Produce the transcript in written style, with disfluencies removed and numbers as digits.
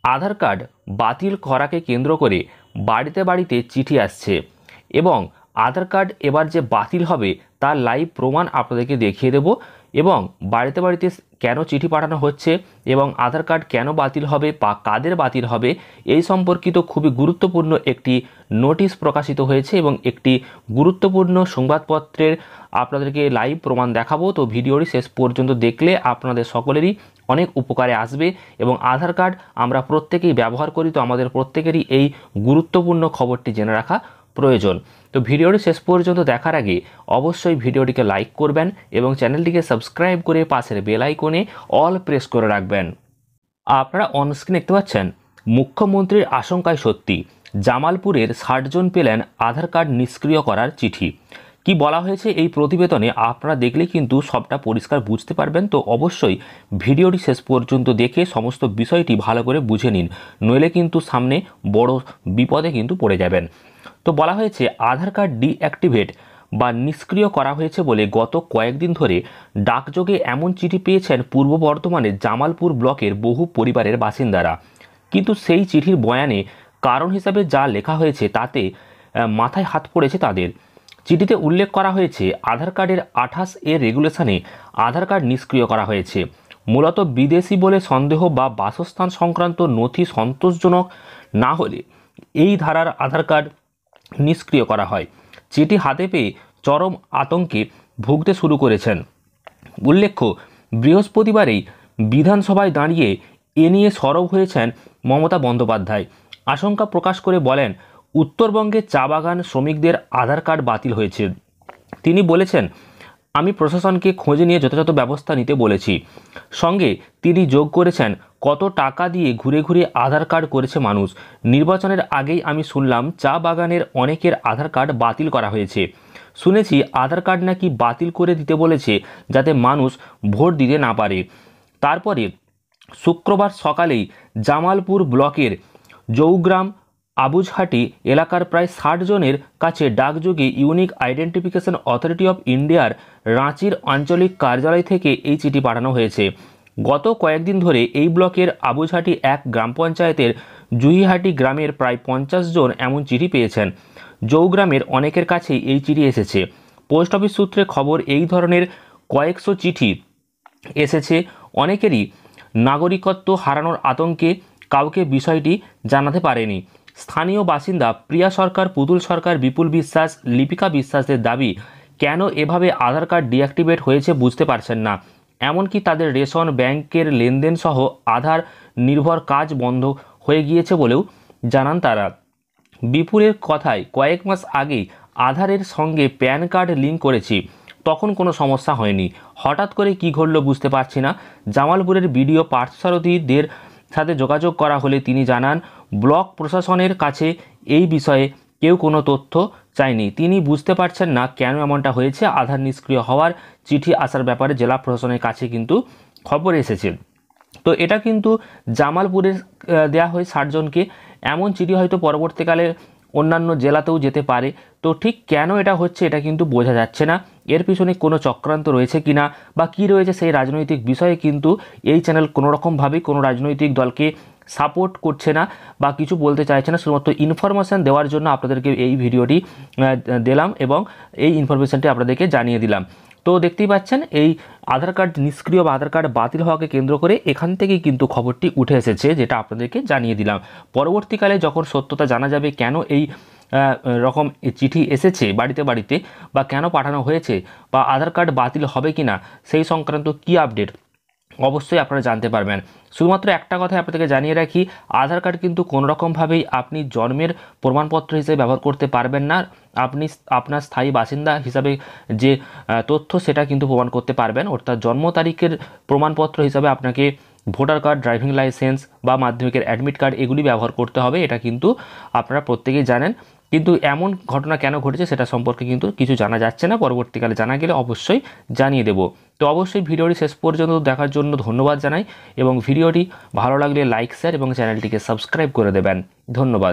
আধার card বাতিল করাকে কেন্দ্র করে বাড়িতে বাড়িতে চিঠি আসছে এবং আধার কার্ড এবার যে বাতিল হবে তার লাইভ প্রমাণ আপনাদেরকে দেখিয়ে দেব এবং বাড়িতে বাড়িতে কেন চিঠি পাঠানো হচ্ছে এবং আধার কার্ড কেন বাতিল হবে বা কাদের বাতিল হবে এই সম্পর্কিত খুবই গুরুত্বপূর্ণ একটি নোটিশ প্রকাশিত হয়েছে এবং একটি গুরুত্বপূর্ণ সংবাদপত্রের আপনাদেরকে লাইভ প্রমাণ দেখাবো। তো ভিডিওটি শেষ পর্যন্ত দেখলে আপনাদের সকলেরই অনেক উপকারে আসবে এবং আধার কার্ড আমরা প্রত্যেকেই ব্যবহার করি, তো আমাদের প্রত্যেকেরই এই গুরুত্বপূর্ণ খবরটি জেনে রাখা প্রয়োজন। তো ভিডিওটি শেষ পর্যন্ত দেখার আগে অবশ্যই ভিডিওটিকে লাইক করবেন এবং চ্যানেলটিকে সাবস্ক্রাইব করে পাশের বেল আইকনে অল প্রেস করে রাখবেন। আপনারা অনস্ক্রিন দেখতে পাচ্ছেন, মুখ্যমন্ত্রীর আশঙ্কায় সত্যি, জামালপুরের 60 জন পেলেন আধার কার্ড নিষ্ক্রিয় করার চিঠি। কি বলা হয়েছে এই প্রতিবেদনে আপনারা দেখলে কিন্তু সবটা পরিষ্কার বুঝতে পারবেন। তো অবশ্যই ভিডিওটি শেষ পর্যন্ত দেখে সমস্ত বিষয়টি ভালো করে বুঝে নিন, নইলে কিন্তু সামনে বড় বিপদে কিন্তু পড়ে যাবেন। তো বলা হয়েছে আধার কার্ড ডিঅ্যাক্টিভেট বা নিষ্ক্রিয় করা হয়েছে বলে গত কয়েকদিন ধরে ডাকযোগে এমন চিঠি পেয়েছেন পূর্ব বর্ধমানের জামালপুর ব্লকের বহু পরিবারের বাসিন্দারা। কিন্তু সেই চিঠির বয়ানে কারণ হিসাবে যা লেখা হয়েছে তাতে মাথায় হাত পড়েছে তাদের। চিঠিতে উল্লেখ করা হয়েছে আধার কার্ডের 28 রেগুলেশনে আধার কার্ড নিষ্ক্রিয় করা হয়েছে। মূলত বিদেশি বলে সন্দেহ বা বাসস্থান সংক্রান্ত নথি সন্তোষজনক না হলে এই ধারার আধার কার্ড নিষ্ক্রিয় করা হয়। চিঠি হাতে পেয়ে চরম আতঙ্কে ভুগতে শুরু করেছেন। উল্লেখ্য, বৃহস্পতিবারেই বিধানসভায় দাঁড়িয়ে এ নিয়ে সরব হয়েছেন মমতা বন্দ্যোপাধ্যায়। আশঙ্কা প্রকাশ করে বলেন, উত্তরবঙ্গে চা বাগান শ্রমিকদের আধার কার্ড বাতিল হয়েছে। তিনি বলেছেন, আমি প্রশাসনকে খোঁজ নিয়ে যথাযথ ব্যবস্থা নিতে বলেছি। সঙ্গে তিনি যোগ করেছেন, কত টাকা দিয়ে ঘুরে ঘুরে আধার কার্ড করেছে মানুষ। নির্বাচনের আগেই আমি শুনলাম চা বাগানের অনেকের আধার কার্ড বাতিল করা হয়েছে। শুনেছি আধার কার্ড নাকি বাতিল করে দিতে বলেছে যাতে মানুষ ভোট দিতে না পারে। তারপরে শুক্রবার সকালেই জামালপুর ব্লকের জৌগ্রাম আবুঝহাটি এলাকার প্রায় 60 জনের কাছে ডাকযোগে ইউনিক আইডেন্টিফিকেশন অথরিটি অফ ইন্ডিয়ার রাঁচির আঞ্চলিক কার্যালয় থেকে এই চিঠি পাঠানো হয়েছে। গত কয়েকদিন ধরে এই ব্লকের আবুঝহাটি 1 গ্রাম পঞ্চায়েতের জুহিহাটি গ্রামের প্রায় 50 জন এমন চিঠি পেয়েছেন। জৌগ্রামের অনেকের কাছেই এই চিঠি এসেছে। পোস্ট অফিস সূত্রে খবর, এই ধরনের কয়েকশো চিঠি এসেছে। অনেকেরই নাগরিকত্ব হারানোর আতঙ্কে কাউকে বিষয়টি জানাতে পারেনি। স্থানীয় বাসিন্দা প্রিয়া সরকার, পুতুল সরকার, বিপুল বিশ্বাস, লিপিকা বিশ্বাসের দাবি, কেন এভাবে আধার কার্ড ডিঅ্যাক্টিভেট হয়েছে বুঝতে পারছেন না। এমনকি তাদের রেশন, ব্যাংকের লেনদেন সহ আধার নির্ভর কাজ বন্ধ হয়ে গিয়েছে বলেও জানান তারা। বিপুলের কথায়, কয়েক মাস আগেই আধারের সঙ্গে প্যান কার্ড লিঙ্ক করেছি, তখন কোনো সমস্যা হয়নি। হঠাৎ করে কি ঘটল বুঝতে পারছি না। জামালপুরের বিডিও পার্থসারথীদের সাথে যোগাযোগ করা হলে তিনি জানান, ব্লক প্রশাসনের কাছে এই বিষয়ে কেউ কোনো তথ্য চায়নি। তিনি বুঝতে পারছেন না কেন এমনটা হয়েছে। আধার নিষ্ক্রিয় হওয়ার চিঠি আসার ব্যাপারে জেলা প্রশাসনের কাছে কিন্তু খবর এসেছে। তো এটা কিন্তু জামালপুরের দেয়া হয় 60 জনকে। এমন চিঠি হয়তো পরবর্তীকালে অন্যান্য জেলাতেও যেতে পারে। তো ঠিক কেন এটা হচ্ছে এটা কিন্তু বোঝা যাচ্ছে না। এর পিছনে কোনো চক্রান্ত রয়েছে কিনা বা কী রয়েছে সেই রাজনৈতিক বিষয়ে কিন্তু এই চ্যানেল কোনোরকমভাবেই কোনো রাজনৈতিক দলকে সাপোর্ট করছে না বা কিছু বলতে চাইছে না। শুধুমাত্র ইনফরমেশান দেওয়ার জন্য আপনাদেরকে এই ভিডিওটি দিলাম এবং এই ইনফরমেশানটি আপনাদেরকে জানিয়ে দিলাম। তো দেখতেই পাচ্ছেন, এই আধার কার্ড নিষ্ক্রিয় বা আধার কার্ড বাতিল হওয়াকে কেন্দ্র করে এখান থেকেই কিন্তু খবরটি উঠে এসেছে, যেটা আপনাদেরকে জানিয়ে দিলাম। পরবর্তীকালে যখন সত্যতা জানা যাবে, কেন এই রকম চিঠি এসেছে বাড়িতে বাড়িতে বা কেন পাঠানো হয়েছে বা আধার কার্ড বাতিল হবে কিনা সেই সংক্রান্ত কী আপডেট অবশ্যই আপনারা জানতে পারবেন। শুধুমাত্র একটা কথাই আপনাদেরকে জানিয়ে রাখি, আধার কার্ড কিন্তু কোনোরকমভাবেই আপনি জন্মের প্রমাণপত্র হিসেবে ব্যবহার করতে পারবেন না। আপনি আপনার স্থায়ী বাসিন্দা হিসাবে যে তথ্য সেটা কিন্তু প্রমাণ করতে পারবেন, অর্থাৎ জন্ম তারিখের প্রমাণপত্র হিসাবে আপনাকে ভোটার কার্ড, ড্রাইভিং লাইসেন্স বা মাধ্যমিকের অ্যাডমিট কার্ড এগুলি ব্যবহার করতে হবে। এটা কিন্তু আপনারা প্রত্যেকেই জানেন। কিন্তু এমন ঘটনা কেন ঘটেছে সেটা সম্পর্কে কিন্তু কিছু জানা যাচ্ছে না। পরবর্তীকালে জানা গেলে অবশ্যই জানিয়ে দেব। তো অবশ্যই ভিডিওটি শেষ পর্যন্ত দেখার জন্য ধন্যবাদ জানাই এবং ভিডিওটি ভালো লাগলে লাইক, শেয়ার এবং চ্যানেলটিকে সাবস্ক্রাইব করে দেবেন। ধন্যবাদ।